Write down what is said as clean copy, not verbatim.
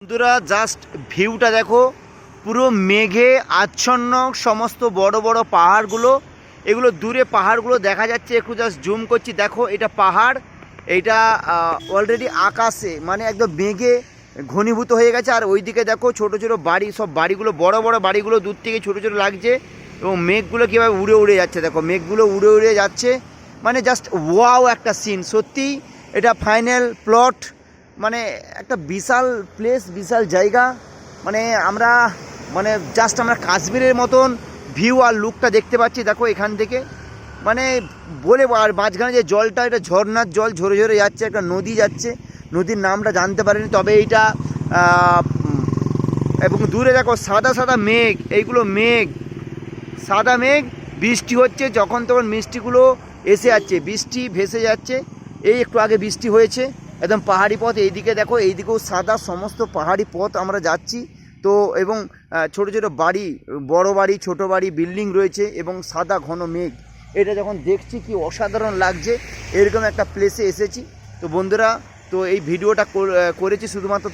বন্ধুরা জাস্ট ভিউটা দেখো, পুরো মেঘে আচ্ছন্ন সমস্ত বড় বড় পাহাড়গুলো। এগুলো দূরে পাহাড়গুলো দেখা যাচ্ছে, একটু জাস্ট জুম করছি, দেখো এটা পাহাড়, এইটা অলরেডি আকাশে মানে একদম মেঘে ঘনীভূত হয়ে গেছে। আর ওইদিকে দেখো ছোট ছোট বাড়ি, সব বাড়িগুলো বড় বড় বাড়িগুলো দূর থেকে ছোট ছোট লাগছে, এবং মেঘগুলো কীভাবে উড়ে উড়ে যাচ্ছে দেখো, মেঘগুলো উড়ে উড়ে যাচ্ছে, মানে জাস্ট ওয়াও একটা সিন। সত্যি এটা ফাইনাল প্লট, মানে একটা বিশাল প্লেস, বিশাল জায়গা। মানে আমরা জাস্ট আমরা কাশ্মীরের মতন ভিউ আর লুকটা দেখতে পাচ্ছি দেখো এখান থেকে, মানে বলে। আর মাঝখানে যে জলটা, এটা ঝর্নার জল ঝরে ঝরে যাচ্ছে, একটা নদী যাচ্ছে, নদীর নামটা জানতে পারিনি, তবে এইটা এবং দূরে দেখো সাদা সাদা মেঘ, এইগুলো মেঘ, সাদা মেঘ, বৃষ্টি হচ্ছে যখন তখন মিষ্টিগুলো এসে যাচ্ছে, বৃষ্টি ভেসে যাচ্ছে। এই একটু আগে বৃষ্টি হয়েছে, একদম পাহাড়ি পথ। এইদিকে দেখো, এইদিকেও সাদা সমস্ত পাহাড়ি পথ আমরা যাচ্ছি তো, এবং ছোট ছোট বাড়ি, বড় বাড়ি, ছোট বাড়ি, বিল্ডিং রয়েছে, এবং সাদা ঘন মেঘ। এটা যখন দেখছি কি অসাধারণ লাগছে, এরকম একটা প্লেসে এসেছি তো বন্ধুরা। তো এই ভিডিওটা করেছি শুধুমাত্র